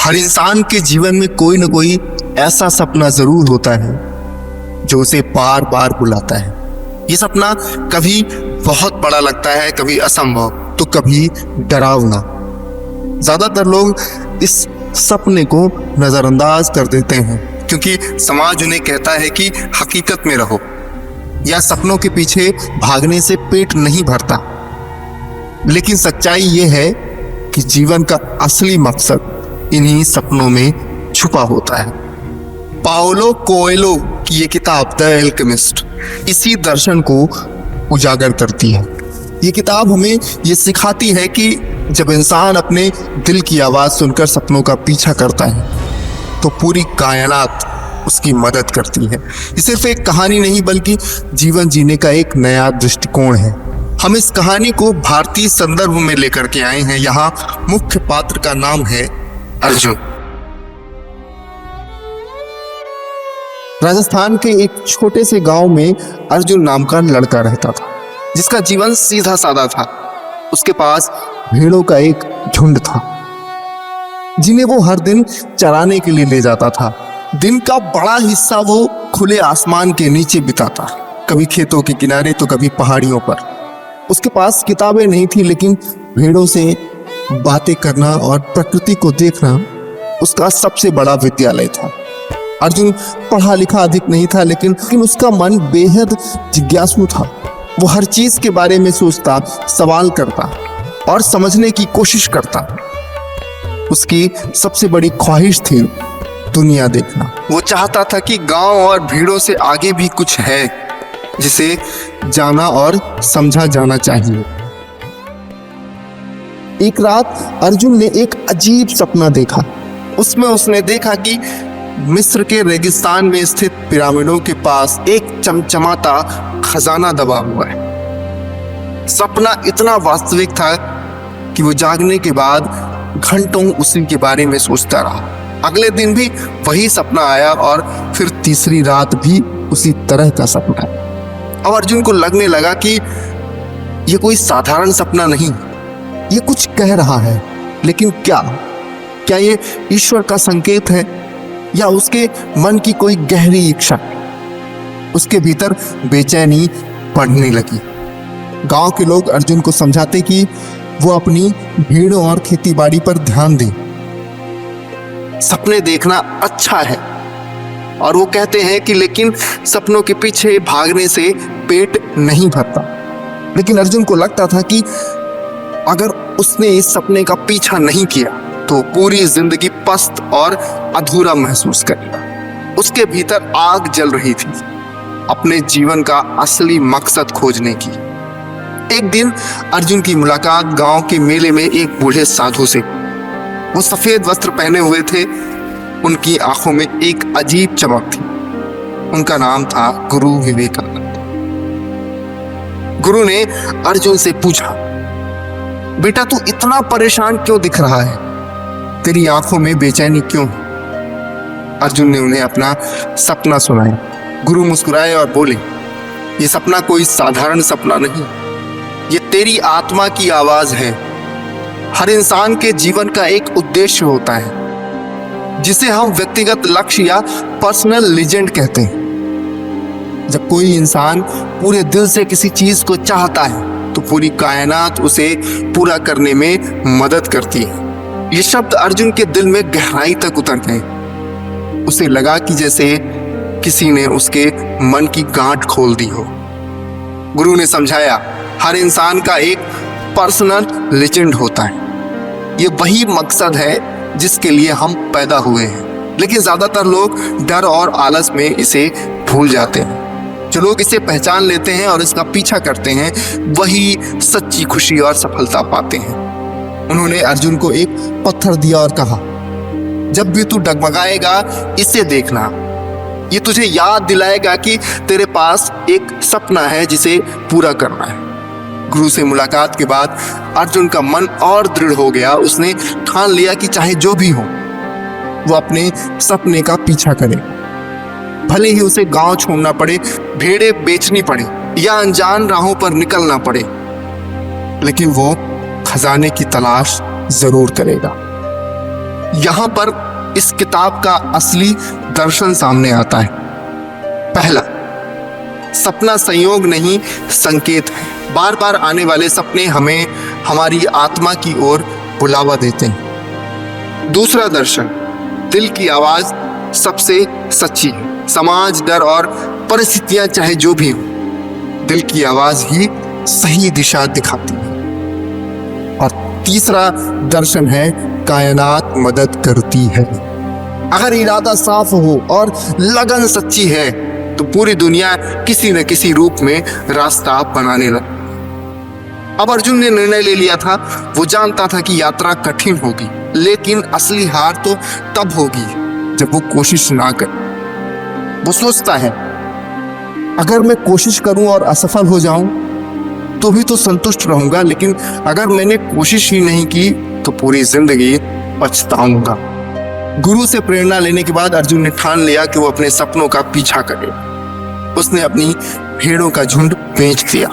हर इंसान के जीवन में कोई ना कोई ऐसा सपना जरूर होता है जो उसे बार बार बुलाता है। ये सपना कभी बहुत बड़ा लगता है, कभी असंभव, तो कभी डरावना। ज्यादातर लोग इस सपने को नजरअंदाज कर देते हैं क्योंकि समाज उन्हें कहता है कि हकीकत में रहो, या सपनों के पीछे भागने से पेट नहीं भरता। लेकिन सच्चाई ये है कि जीवन का असली मकसद इन्हीं सपनों में छुपा होता है। पाओलो कोएल्हो की ये किताब द एल्केमिस्ट इसी दर्शन को उजागर करती है। ये किताब हमें ये सिखाती है कि जब इंसान अपने दिल की आवाज़ सुनकर सपनों का पीछा करता है तो पूरी कायनात उसकी मदद करती है। ये सिर्फ एक कहानी नहीं बल्कि जीवन जीने का एक नया दृष्टिकोण है। हम इस कहानी को भारतीय संदर्भ में लेकर के आए हैं। यहाँ मुख्य पात्र का नाम है अर्जुन। राजस्थान के एक छोटे से गांव में अर्जुन नाम का लड़का रहता था जिसका जीवन सीधा साधा था। उसके पास भेड़ों का एक झुंड था जिन्हें वो हर दिन चराने के लिए ले जाता था। दिन का बड़ा हिस्सा वो खुले आसमान के नीचे बिताता, कभी खेतों के किनारे तो कभी पहाड़ियों पर। उसके पास किताबें नहीं थी, लेकिन भेड़ों से बातें करना और प्रकृति को देखना उसका सबसे बड़ा विद्यालय था। अर्जुन पढ़ा लिखा अधिक नहीं था, लेकिन उसका मन बेहद जिज्ञासु था। वो हर चीज के बारे में सोचता, सवाल करता और समझने की कोशिश करता। उसकी सबसे बड़ी ख्वाहिश थी दुनिया देखना। वो चाहता था कि गांव और भीड़ों से आगे भी कुछ है जिसे जाना और समझा जाना चाहिए। एक रात अर्जुन ने एक अजीब सपना देखा। उसमें उसने देखा कि मिस्र के रेगिस्तान में स्थित पिरामिडों के पास एक चमचमाता खजाना दबा हुआ है। सपना इतना वास्तविक था कि वो जागने के बाद घंटों उसी के बारे में सोचता रहा। अगले दिन भी वही सपना आया और फिर तीसरी रात भी उसी तरह का सपना। अब अर्जुन को लगने लगा कि ये कोई साधारण सपना नहीं, ये कुछ कह रहा है। लेकिन क्या ये ईश्वर का संकेत है या उसके मन की कोई गहरी इच्छा? उसके भीतर बेचैनी बढ़ने लगी। गांव के लोग अर्जुन को समझाते कि वो अपनी भीड़ों और खेतीबाड़ी पर ध्यान दे। सपने देखना अच्छा है, और वो कहते हैं कि लेकिन सपनों के पीछे भागने से पेट नहीं भरता। लेकिन अर्जुन को लगता था कि अगर उसने इस सपने का पीछा नहीं किया तो पूरी जिंदगी पस्त और अधूरा महसूस करेगा। उसके भीतर आग जल रही थी अपने जीवन का असली मकसद खोजने की। एक दिन अर्जुन की मुलाकात गांव के मेले में एक बूढ़े साधु से। वो सफेद वस्त्र पहने हुए थे, उनकी आंखों में एक अजीब चमक थी। उनका नाम था गुरु विवेकानंद। गुरु ने अर्जुन से पूछा, बेटा तू इतना परेशान क्यों दिख रहा है? तेरी आंखों में बेचैनी क्यों? अर्जुन ने उन्हें अपना सपना सुनाया। गुरु मुस्कुराए और बोले, ये सपना कोई साधारण सपना नहीं, ये तेरी आत्मा की आवाज है। हर इंसान के जीवन का एक उद्देश्य होता है जिसे हम व्यक्तिगत लक्ष्य या पर्सनल लीजेंड कहते हैं। जब कोई इंसान पूरे दिल से किसी चीज को चाहता है तो पूरी कायनात उसे पूरा करने में मदद करती है। ये शब्द अर्जुन के दिल में गहराई तक उतर गए। उसे लगा कि जैसे किसी ने उसके मन की गांठ खोल दी हो। गुरु ने समझाया, हर इंसान का एक पर्सनल लेजेंड होता है। ये वही मकसद है जिसके लिए हम पैदा हुए हैं। लेकिन ज्यादातर लोग डर और आलस में इसे भूल जाते हैं। जो लोग इसे पहचान लेते हैं और इसका पीछा करते हैं वही सच्ची खुशी और सफलता पाते हैं। उन्होंने अर्जुन को एक पत्थर दिया और कहा, जब भी तू डगमगाएगा इसे देखना। ये तुझे याद दिलाएगा कि तेरे पास एक सपना है जिसे पूरा करना है। गुरु से मुलाकात के बाद अर्जुन का मन और दृढ़ हो गया। उसने ठान लिया कि चाहे जो भी हो वो अपने सपने का पीछा करे, भले ही उसे गांव छोड़ना पड़े, भेड़ें बेचनी पड़े या अनजान राहों पर निकलना पड़े, लेकिन वो खजाने की तलाश जरूर करेगा। यहां पर इस किताब का असली दर्शन सामने आता है। पहला, सपना संयोग नहीं संकेत है। बार बार आने वाले सपने हमें हमारी आत्मा की ओर बुलावा देते हैं। दूसरा दर्शन, दिल की आवाज सबसे सच्ची है। समाज, डर और परिस्थितियां चाहे जो भी हो, दिल की आवाज ही सही दिशा दिखाती है। और तीसरा दर्शन है, कायनात मदद करती है। अगर इरादा साफ हो और लगन सच्ची है तो पूरी दुनिया किसी न किसी रूप में रास्ता बनाने लगे। अब अर्जुन ने निर्णय ले लिया था। वो जानता था कि यात्रा कठिन होगी, लेकिन असली हार तो तब होगी जब वो कोशिश ना करे। वो सोचता है, अगर मैं कोशिश करूं और असफल हो जाऊं तो भी तो संतुष्ट रहूंगा, लेकिन अगर मैंने कोशिश ही नहीं की तो पूरी जिंदगी पछताऊंगा। गुरु से प्रेरणा लेने के बाद अर्जुन ने ठान लिया कि वो अपने सपनों का पीछा करे। उसने अपनी भेड़ों का झुंड बेच दिया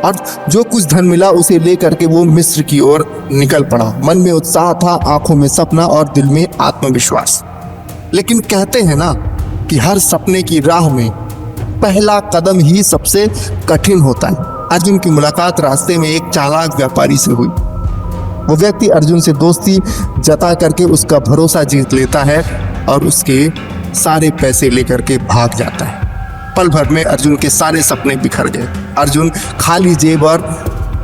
और जो कुछ धन मिला उसे लेकर के वो मिस्र की ओर निकल पड़ा। मन में उत्साह था, आंखों में सपना और दिल में आत्मविश्वास। लेकिन कहते हैं ना कि हर सपने की राह में पहला कदम ही सबसे कठिन होता है। अर्जुन की मुलाकात रास्ते में एक चालाक व्यापारी से हुई। वो व्यक्ति अर्जुन से दोस्ती जता करके उसका भरोसा जीत लेता है और उसके सारे पैसे लेकर के भाग जाता है। पल भर में अर्जुन के सारे सपने बिखर गए। अर्जुन खाली जेब और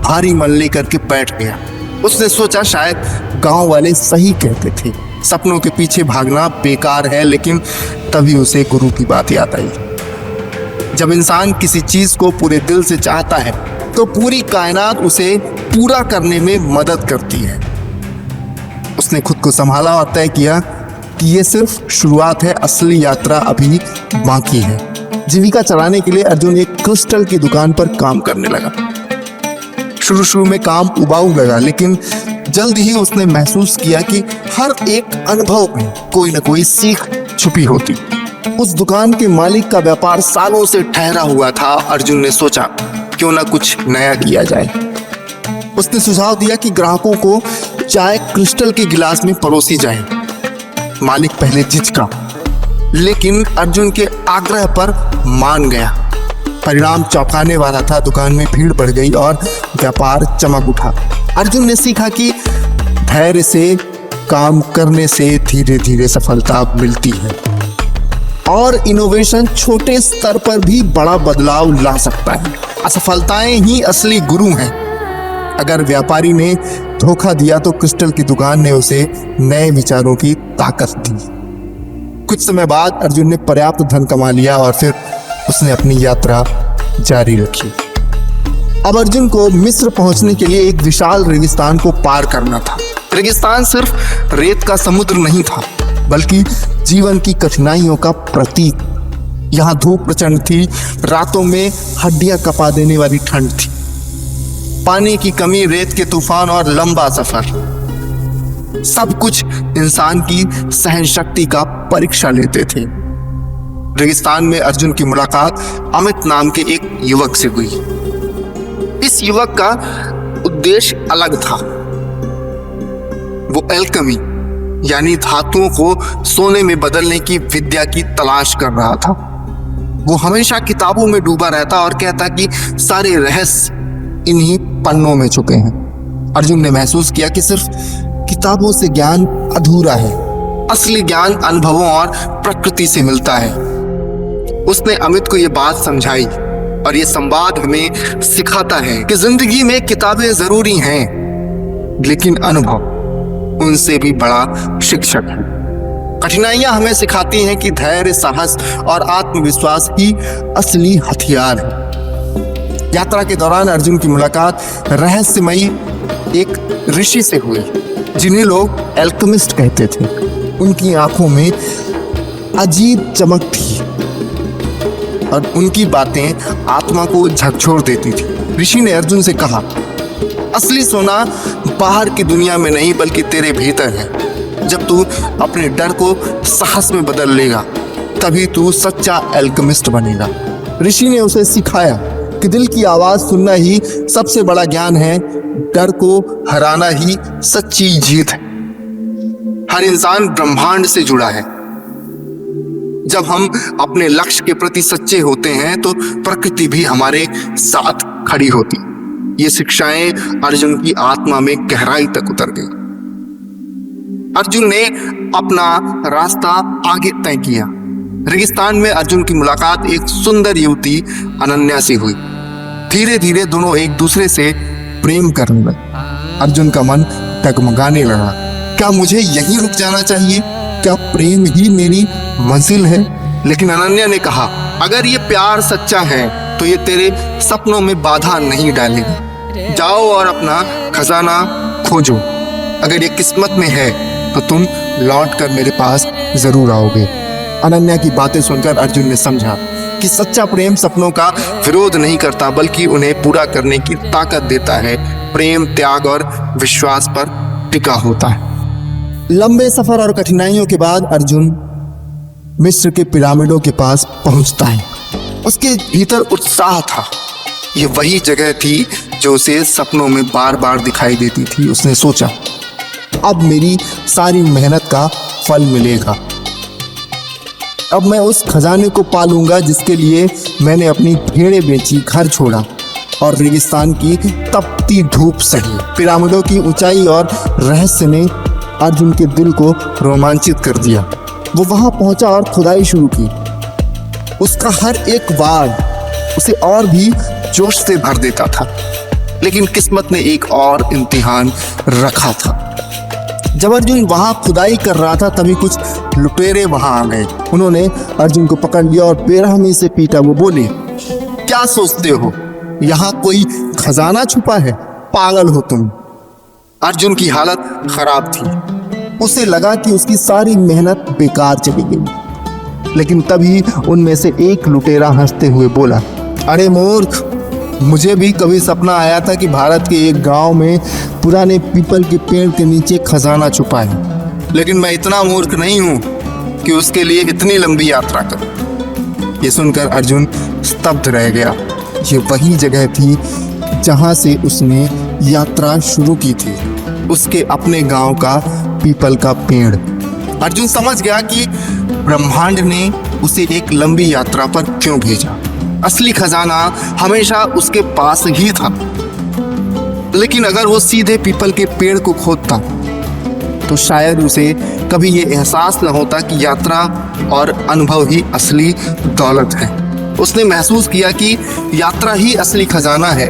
भारी मन लेकर के बैठ गया। उसने सोचा शायद गांव वाले सही कहते थे, सपनों के पीछे भागना बेकार है। लेकिन तभी उसे गुरु की बात याद आई। जब इंसान किसी चीज को पूरे दिल से चाहता है तो पूरी कायनात उसे पूरा करने में मदद करती है। उसने खुद को संभाला और तय किया कि ये सिर्फ शुरुआत है, असली यात्रा अभी बाकी है। जीविका चलाने के लिए अर्जुन एक क्रिस्टल की दुकान पर काम करने लगा। शुरू में काम उबाऊ लगा, लेकिन जल्द ही उसने महसूस किया कि हर एक अनुभव में कोई न कोई सीख छुपी होती। उस दुकान के मालिक का व्यापार सालों से ठहरा हुआ था। अर्जुन ने सोचा क्यों ना कुछ नया किया जाए। उसने सुझाव दिया कि ग्राहकों को चाय क्रिस्टल के गिलास में परोसी जाए। मालिक पहले झिझका, लेकिन अर्जुन के आग्रह पर मान गया। परिणाम चौंकाने वाला था। दुकान में भीड़ बढ़ गई और व्यापार चमक उठा। अर्जुन ने सीखा कि धैर्य से काम करने से धीरे धीरे सफलता मिलती है और इनोवेशन छोटे स्तर पर भी बड़ा बदलाव ला सकता है। असफलताएं ही असली गुरु हैं। अगर व्यापारी ने धोखा दिया तो क्रिस्टल की दुकान ने उसे नए विचारों की ताकत दी। कुछ समय बाद अर्जुन ने पर्याप्त धन कमा लिया और फिर उसने अपनी यात्रा जारी रखी। अब अर्जुन को मिस्र पहुंचने के लिए एक विशाल रेगिस्तान को पार करना था। रेगिस्तान सिर्फ रेत का समुद्र नहीं था, बल्कि जीवन की कठिनाइयों का प्रतीक। यहाँ धूप प्रचंड थी, रातों में हड्डियां कपा देने वाली ठंड थी, पानी की कमी, रेत के तूफान और लंबा सफर। सब कुछ इंसान की सहन शक्ति का परीक्षा लेते थे। रेगिस्तान में अर्जुन की मुलाकात अमित नाम के एक युवक से हुई। इस युवक का उद्देश्य अलग था। वो एल्केमी यानी धातुओं को सोने में बदलने की विद्या की तलाश कर रहा था। वो हमेशा किताबों में डूबा रहता और कहता कि सारे रहस्य इन्हीं पन्नों में छुपे हैं। अर्जुन ने महसूस किया कि सिर्फ किताबों से ज्ञान अधूरा है। असली ज्ञान अनुभवों और प्रकृति से मिलता है। उसने अमित को यह बात समझाई और ये संवाद हमें सिखाता है कि जिंदगी में किताबें जरूरी हैं, लेकिन अनुभव उनसे भी बड़ा शिक्षक है। कठिनाइयां हमें सिखाती हैं कि धैर्य, साहस और आत्मविश्वास ही असली हथियार है। यात्रा के दौरान अर्जुन की मुलाकात रहस्यमयी एक ऋषि से हुई, जिन्हें लोग एल्केमिस्ट कहते थे। उनकी आंखों में अजीब चमक थी और उनकी बातें आत्मा को झकझोर देती थी। ऋषि ने अर्जुन से कहा, असली सोना बाहर की दुनिया में नहीं बल्कि तेरे भीतर है। जब तू अपने डर को साहस में बदल लेगा तभी तू सच्चा एल्केमिस्ट बनेगा। ऋषि ने उसे सिखाया कि दिल की आवाज सुनना ही सबसे बड़ा ज्ञान है, डर को हराना ही सच्ची जीत है। हर इंसान ब्रह्मांड से जुड़ा है। जब हम अपने लक्ष्य के प्रति सच्चे होते हैं तो प्रकृति भी हमारे साथ खड़ी होती। ये शिक्षाएं अर्जुन की आत्मा में गहराई तक उतर गई। अर्जुन ने अपना रास्ता आगे तय किया। रेगिस्तान में अर्जुन की मुलाकात एक सुंदर युवती अनन्या से हुई। धीरे धीरे दोनों एक दूसरे से प्रेम करने लगे। अर्जुन का मन डगमगाने लगा। क्या मुझे यहीं रुक जाना चाहिए? क्या प्रेम ही मेरी मंजिल है? लेकिन अनन्या ने कहा, अगर ये प्यार सच्चा है तो ये तेरे सपनों में बाधा नहीं डालेगा। जाओ और अपना खजाना खोजो। अगर ये किस्मत में है तो तुम लौट कर मेरे पास जरूर आओगे। अनन्या की बातें सुनकर अर्जुन ने समझा कि सच्चा प्रेम सपनों का विरोध नहीं करता बल्कि उन्हें पूरा करने की ताकत देता है। प्रेम त्याग और विश्वास पर टिका होता है। लंबे सफर और कठिनाइयों के बाद अर्जुन मिस्र के पिरामिडों के पास पहुंचता है। उसके भीतर उत्साह था। ये वही जगह थी जो उसे सपनों में बार बार दिखाई देती थी। उसने सोचा, अब मेरी सारी मेहनत का फल मिलेगा। अब मैं उस खजाने को पालूंगा जिसके लिए मैंने अपनी भेड़ें बेची, घर छोड़ा और रेगिस्तान की तपती धूप सही। पिरामिडों की ऊंचाई और रहस्य ने अर्जुन के दिल को रोमांचित कर दिया। वो वहां पहुंचा और खुदाई शुरू की। उसका हर एक वार उसे और भी जोश से भर देता था। लेकिन किस्मत ने एक और इम्तिहान रखा था। जब अर्जुन वहां खुदाई कर रहा था तभी कुछ लुटेरे वहां आ गए। उन्होंने अर्जुन को पकड़ लिया और बेरहमी से पीटा। वो बोले, क्या सोचते हो यहाँ कोई खजाना छुपा है? पागल हो तुम। अर्जुन की हालत खराब थी। उसे लगा कि उसकी सारी मेहनत बेकार चली गई। लेकिन तभी उनमें से एक लुटेरा हंसते हुए बोला, अरे मूर्ख, मुझे भी कभी सपना आया था कि भारत के एक गांव में पुराने पीपल के पेड़ के नीचे खजाना छुपा है। लेकिन मैं इतना मूर्ख नहीं हूं कि उसके लिए इतनी लंबी यात्रा करूं। ये सुनकर अर्जुन स्तब्ध रह गया। ये वही जगह थी जहां से उसने यात्रा शुरू की थी, उसके अपने गांव का पीपल का पेड़। अर्जुन समझ गया कि ब्रह्मांड ने उसे एक लंबी यात्रा पर क्यों भेजा। असली खजाना हमेशा उसके पास ही था। लेकिन अगर वो सीधे पीपल के पेड़ को खोदता तो शायद उसे कभी ये एहसास न होता कि यात्रा और अनुभव ही असली दौलत है। उसने महसूस किया कि यात्रा ही असली खजाना है।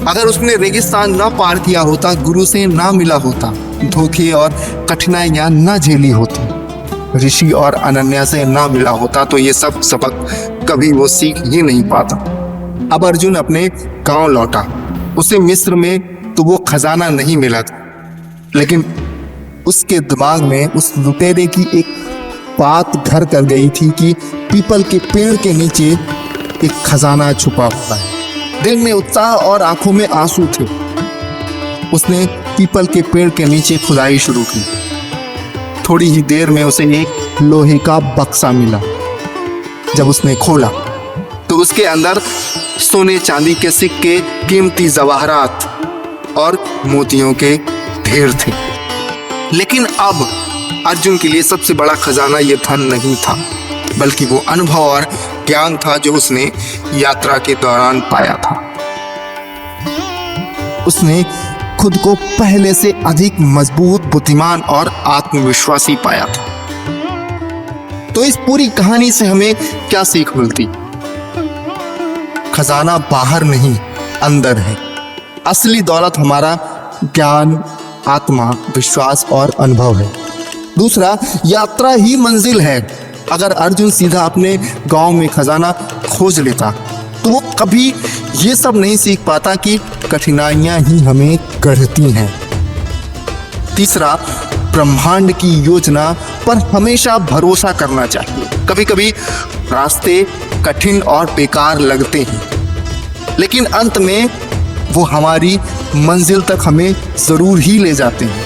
अगर उसने रेगिस्तान न पार किया होता, गुरु से ना मिला होता, धोखे और कठिनाइयां न झेली होती, ऋषि और अनन्या से ना मिला होता तो ये सब सबक कभी वो सीख ही नहीं पाता। अब अर्जुन अपने गांव लौटा। उसे मिस्र में तो वो खजाना नहीं मिला था, लेकिन उसके दिमाग में उस लुटेरे की एक बात घर कर गई थी कि पीपल के पेड़ के नीचे एक खजाना छुपा हुआ है। दिल में उत्साह और आंखों में आंसू थे। उसने पीपल के पेड़ के नीचे खुदाई शुरू की। थोड़ी ही देर में उसे एक लोहे का बक्सा मिला। जब उसने खोला तो उसके अंदर सोने चांदी के सिक्के, कीमती जवाहरात और मोतियों के ढेर थे। लेकिन अब अर्जुन के लिए सबसे बड़ा खजाना ये धन नहीं था, बल्कि वो अनुभव और ज्ञान था जो उसने यात्रा के दौरान पाया था। उसने खुद को पहले से अधिक मजबूत, बुद्धिमान और आत्मविश्वासी पाया था। तो इस पूरी कहानी से हमें क्या सीख मिलती? खजाना बाहर नहीं, अंदर है। असली दौलत हमारा ज्ञान, आत्मा, विश्वास और अनुभव है। दूसरा, यात्रा ही मंजिल है। अगर अर्जुन सीधा अपने गांव में खजाना खोज लेता तो वो कभी ये सब नहीं सीख पाता कि कठिनाइयां ही हमें गढ़ती हैं। तीसरा, ब्रह्मांड की योजना पर हमेशा भरोसा करना चाहिए। कभी कभी रास्ते कठिन और बेकार लगते हैं, लेकिन अंत में वो हमारी मंजिल तक हमें जरूर ही ले जाते हैं।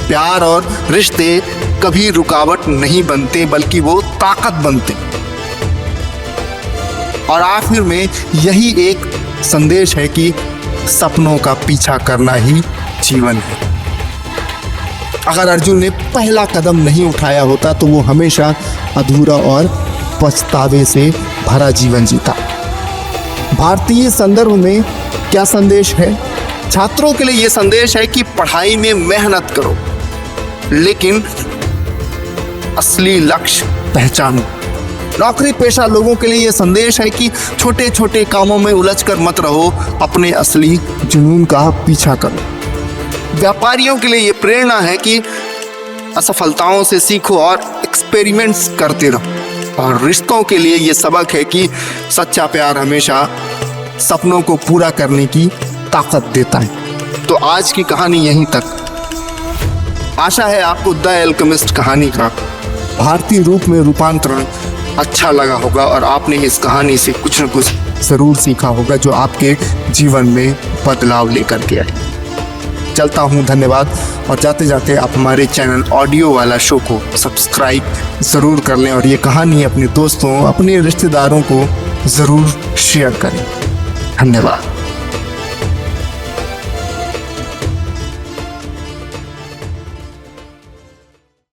प्यार और रिश्ते कभी रुकावट नहीं बनते, बल्कि वो ताकत बनते। और आखिर में यही एक संदेश है कि सपनों का पीछा करना ही जीवन है। अगर अर्जुन ने पहला कदम नहीं उठाया होता तो वो हमेशा अधूरा और पछतावे से भरा जीवन जीता। भारतीय संदर्भ में क्या संदेश है? छात्रों के लिए यह संदेश है कि पढ़ाई में मेहनत करो, लेकिन असली लक्ष्य पहचानो। नौकरी पेशा लोगों के लिए यह संदेश है कि छोटे छोटे कामों में उलझकर मत रहो, अपने असली जुनून का पीछा करो। व्यापारियों के लिए यह प्रेरणा है कि असफलताओं से सीखो और एक्सपेरिमेंट्स करते रहो। और रिश्तों के लिए यह सबक है कि सच्चा प्यार हमेशा सपनों को पूरा करने की ताकत देता है। तो आज की कहानी यहीं तक। आशा है आपको द एल्केमिस्ट कहानी का भारतीय रूप में रूपांतरण अच्छा लगा होगा और आपने इस कहानी से कुछ न कुछ ज़रूर सीखा होगा जो आपके जीवन में बदलाव लेकर के आए। चलता हूँ, धन्यवाद। और जाते जाते आप हमारे चैनल ऑडियो वाला शो को सब्सक्राइब ज़रूर कर लें और ये कहानी अपने दोस्तों, अपने रिश्तेदारों को ज़रूर शेयर करें। धन्यवाद।